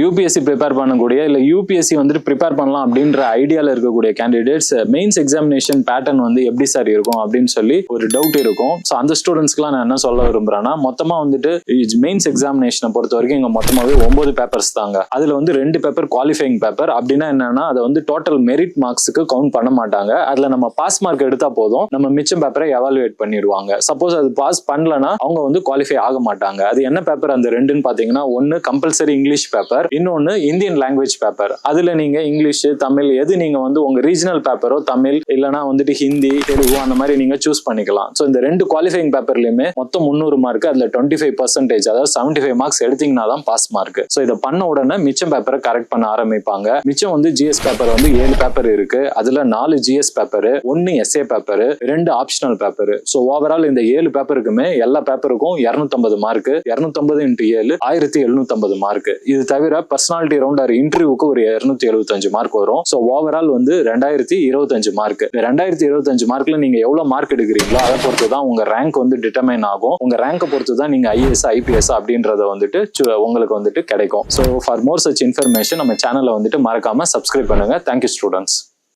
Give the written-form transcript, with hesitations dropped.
UPSC prepare பண்ணக்கூடிய இல்லை UPSC வந்துட்டு ப்ரிப்பேர் பண்ணலாம் அப்படின்ற ஐடியாவில் இருக்கக்கூடிய கேண்டிடேட்ஸ் மெயின்ஸ் எக்ஸாமினேஷன் பேட்டர்ன் வந்து எப்படி சார் இருக்கும் அப்படின்னு சொல்லி ஒரு டவுட் இருக்கும். ஸோ அந்த ஸ்டூடெண்ட்ஸ்க்குலாம் நான் என்ன சொல்ல விரும்புறேன்னா, மொத்தமாக வந்துட்டு மெயின்ஸ் எக்ஸாமினேஷனை பொறுத்த வரைக்கும் இங்கே மொத்தமாகவே 9 பேப்பர்ஸ் தாங்க. அதில் வந்து 2 பேப்பர் குவாலிஃபைங் பேப்பர். அப்படின்னா என்னன்னா, அதை வந்து டோட்டல் மெரிட் மார்க்ஸுக்கு கவுண்ட் பண்ண மாட்டாங்க. அதில் நம்ம பாஸ் மார்க் எடுத்தா போதும், நம்ம மிச்சம் பேப்பரை எவாலுவேட் பண்ணிடுவாங்க. சப்போஸ் அது பாஸ் பண்ணலன்னா அவங்க வந்து குவாலிஃபை ஆக மாட்டாங்க. அது என்ன பேப்பர் அந்த ரெண்டுன்னு பார்த்தீங்கன்னா, ஒன்று கம்பல்சரி இங்கிலீஷ் பேப்பர், இன்னொன்று இந்தியன் லாங்குவேஜ் பேப்பர். அதில் நீங்க இங்கிலீஷ், தமிழ் எது நீங்க வந்து உங்க ரீஜனல் பேப்பரோ, தமிழ் இல்லைனா வந்துட்டு ஹிந்தி, தெலுங்கு அந்த மாதிரி நீங்க சூஸ் பண்ணிக்கலாம். ஸோ இந்த 2 குவாலிஃபைங் பேப்பர்லயுமே மொத்தம் 300 மார்க், அதுல 25%, அதாவது 75 மார்க்ஸ் எடுத்தீங்கன்னா தான் பாஸ் மார்க். ஸோ இதை பண்ண உடனே மிச்சம் பேப்பரை கரெக்ட் பண்ண ஆரம்பிப்பாங்க. மிச்சம் வந்து ஜிஎஸ் பேப்பர் வந்து 7 பேப்பர் இருக்கு. அதுல 4 GS paper, 1 SA paper, 2 optional paper. So overall இந்த 7 பேப்பருக்குமே எல்லா பேப்பருக்கும் 250 மார்க். 250 × 7 1750 மார்க். இது தவிர பர்சனாலிட்டி ரவுண்ட் ஆர் இன்டர்வியூக்கு ஒரு 275 மார்க் வரும். ஸோ ஓவரால் வந்து 2025 மார்க். 2025 மார்க்ல நீங்க எவ்வளவு மார்க் எடுக்கிறீங்களோ அதை பொறுத்து தான் உங்க ரேங்க் வந்து டிட்டர்மைன் ஆகும். உங்க ரேங்கை பொறுத்து தான் நீங்க ஐஏஎஸ், ஐபிஎஸ் அப்படின்றத வந்துட்டு உங்களுக்கு வந்துட்டு கிடைக்கும். So for more such information நம்ம சேனலை வந்துட்டு மறக்காம சப்ஸ்கிரைப் பண்ணுங்க. Thank you students.